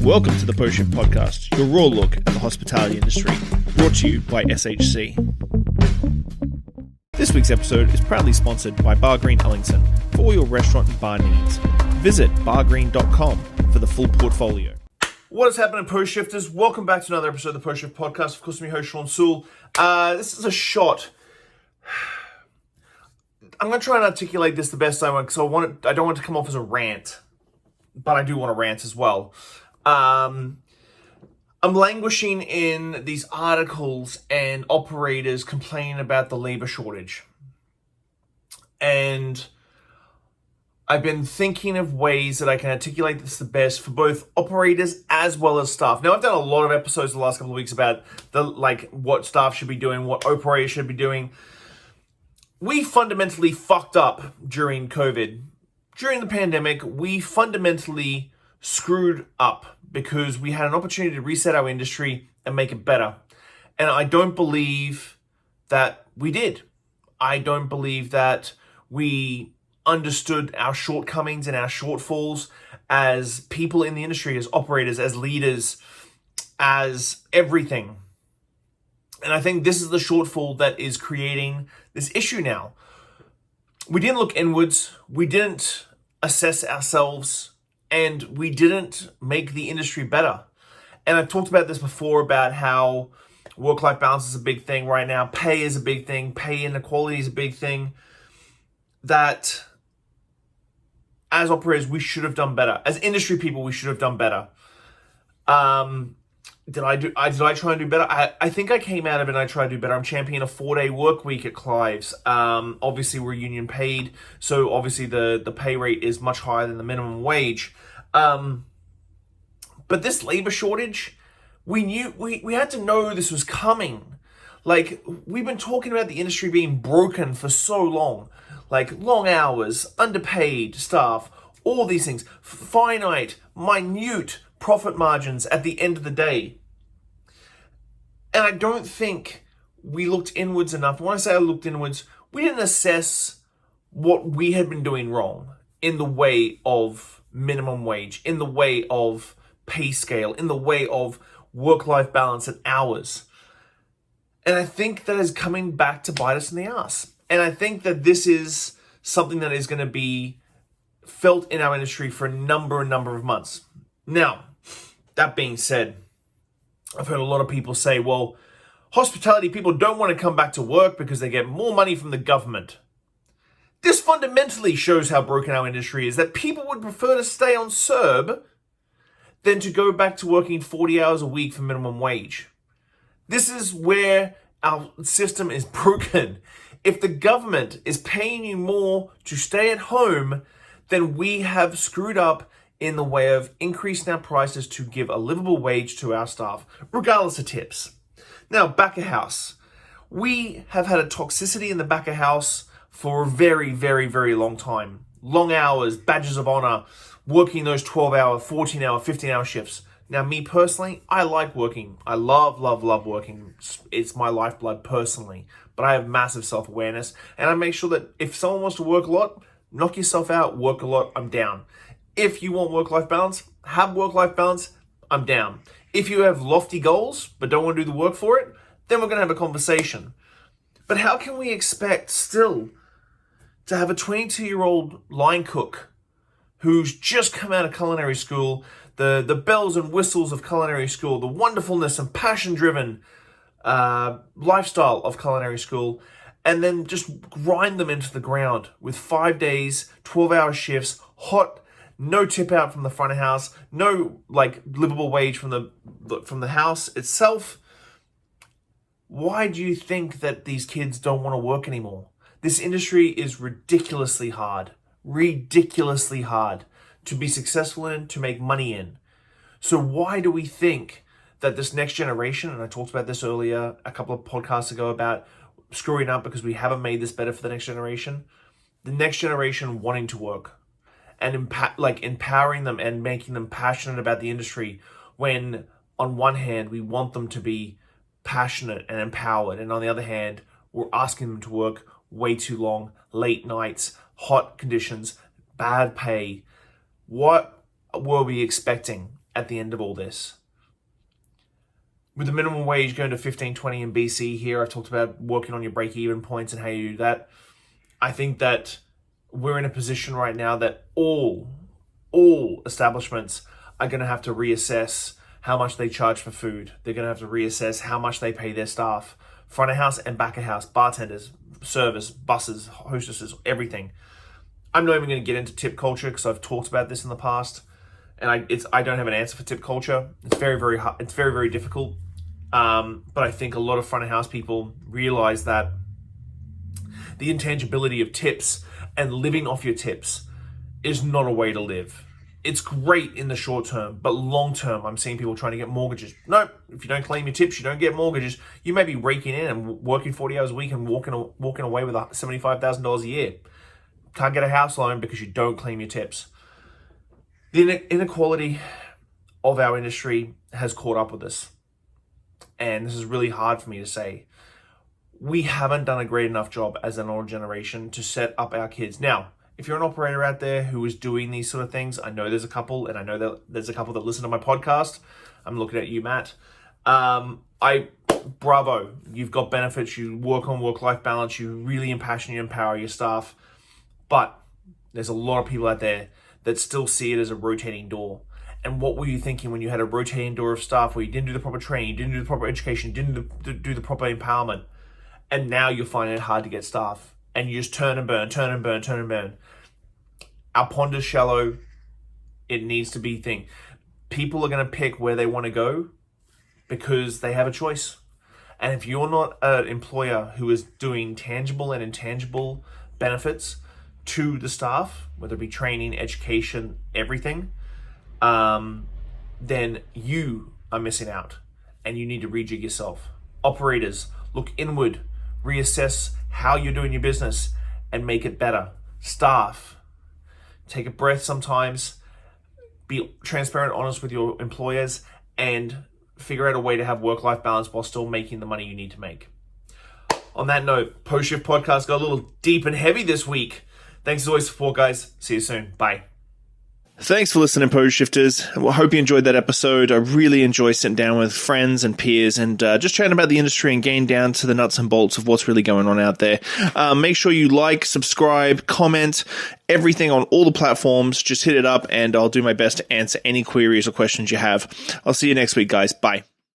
Welcome to the Post Shift Podcast, your raw look at the hospitality industry, brought to you by SHC. This week's episode is proudly sponsored by Bar Green Ellington for all your restaurant and bar needs. Visit bargreen.com for the full portfolio. What is happening, Post Shifters? Welcome back to another episode of the Post Shift Podcast. Of course, I'm your host, Shawn Soole. This is a shot. I'm going to try and articulate this the best I want because I don't want it to come off as a rant, but I do want to rant as well. I'm languishing in these articles and operators complaining about the labor shortage. And I've been thinking of ways that I can articulate this the best for both operators as well as staff. Now, I've done a lot of episodes the last couple of weeks about what staff should be doing, what operators should be doing. We fundamentally fucked up during COVID. During the pandemic, we fundamentally screwed up because we had an opportunity to reset our industry and make it better. And I don't believe that we did. I don't believe that we understood our shortcomings and our shortfalls as people in the industry, as operators, as leaders, as everything. And I think this is the shortfall that is creating this issue now. We didn't look inwards. We didn't assess ourselves. And we didn't make the industry better. And I've talked about this before about how work-life balance is a big thing right now. Pay is a big thing. Pay inequality is a big thing. That as operators, we should have done better. As industry people, we should have done better. Did I try and do better? I think I came out of it and I tried to do better. I'm championing a 4-day work week at Clive's. Obviously, we're union paid, so obviously the pay rate is much higher than the minimum wage. But this labor shortage, we had to know this was coming. Like, we've been talking about the industry being broken for so long. Like, long hours, underpaid staff, all these things. Finite, minute profit margins at the end of the day. And I don't think we looked inwards enough. When I say I looked inwards, we didn't assess what we had been doing wrong in the way of minimum wage, in the way of pay scale, in the way of work-life balance and hours. And I think that is coming back to bite us in the ass. And I think that this is something that is going to be felt in our industry for a number of months. Now, that being said, I've heard a lot of people say, well, hospitality people don't want to come back to work because they get more money from the government. This fundamentally shows how broken our industry is, that people would prefer to stay on CERB than to go back to working 40 hours a week for minimum wage. This is where our system is broken. If the government is paying you more to stay at home, then we have screwed up in the way of increasing our prices to give a livable wage to our staff, regardless of tips. Now, back of house. We have had a toxicity in the back of house for a very long time. Long hours, badges of honor, working those 12-hour, 14-hour, 15-hour shifts. Now, me personally, I like working. I love working. It's my lifeblood personally. But I have massive self-awareness. And I make sure that if someone wants to work a lot, knock yourself out, work a lot, I'm down. If you want work-life balance, have work-life balance, I'm down. If you have lofty goals but don't want to do the work for it, then we're going to have a conversation. But how can we expect still to have a 22-year-old line cook who's just come out of culinary school, the bells and whistles of culinary school, the wonderfulness and passion-driven lifestyle of culinary school, and then just grind them into the ground with 5 days, 12-hour shifts, hot, no tip out from the front of house, no livable wage from the house itself. Why do you think that these kids don't want to work anymore? This industry is ridiculously hard to be successful in, to make money in. So why do we think that this next generation, and I talked about this earlier a couple of podcasts ago about screwing up because we haven't made this better for the next generation, the next generation wanting to work and empowering them and making them passionate about the industry, when on one hand we want them to be passionate and empowered, and on the other hand we're asking them to work way too long, late nights, hot conditions, bad pay. What were we expecting at the end of all this? With the minimum wage going to 15.20 in BC here, I've talked about working on your break-even points and how you do that. I think that we're in a position right now that all establishments are going to have to reassess how much they charge for food. They're going to have to reassess how much they pay their staff, front of house and back of house, bartenders, servers, buses, hostesses, everything. I'm not even going to get into tip culture because I've talked about this in the past, and I don't have an answer for tip culture. It's very, very hard. It's very, very difficult. But I think a lot of front of house people realize that the intangibility of tips and living off your tips is not a way to live. It's great in the short term, but long term, I'm seeing people trying to get mortgages. No, if you don't claim your tips, you don't get mortgages. You may be raking in and working 40 hours a week and walking away with $75,000 a year. Can't get a house loan because you don't claim your tips. The inequality of our industry has caught up with us. And this is really hard for me to say. We haven't done a great enough job as an older generation to set up our kids. Now, if you're an operator out there who is doing these sort of things, I know there's a couple, and I know that there's a couple that listen to my podcast. I'm looking at you, Matt. Bravo. You've got benefits. You work on work-life balance. You really impassion, you empower your staff. But there's a lot of people out there that still see it as a rotating door. And what were you thinking when you had a rotating door of staff where you didn't do the proper training, you didn't do the proper education, you didn't do the proper empowerment, and now you're finding it hard to get staff, and you just turn and burn, turn and burn, turn and burn. Our pond is shallow. It needs to be thing. People are going to pick where they want to go because they have a choice. And if you're not an employer who is doing tangible and intangible benefits to the staff, whether it be training, education, everything, then you are missing out and you need to rejig yourself. Operators, look inward, reassess how you're doing your business and make it better. Staff, take a breath sometimes, be transparent, honest with your employers, and figure out a way to have work-life balance while still making the money you need to make. On that note, Post Shift Podcast got a little deep and heavy this week. Thanks as always for support, guys. See you soon. Bye. Thanks for listening, Pose Shifters. I hope you enjoyed that episode. I really enjoy sitting down with friends and peers and just chatting about the industry and getting down to the nuts and bolts of what's really going on out there. Make sure you like, subscribe, comment, everything on all the platforms. Just hit it up and I'll do my best to answer any queries or questions you have. I'll see you next week, guys. Bye.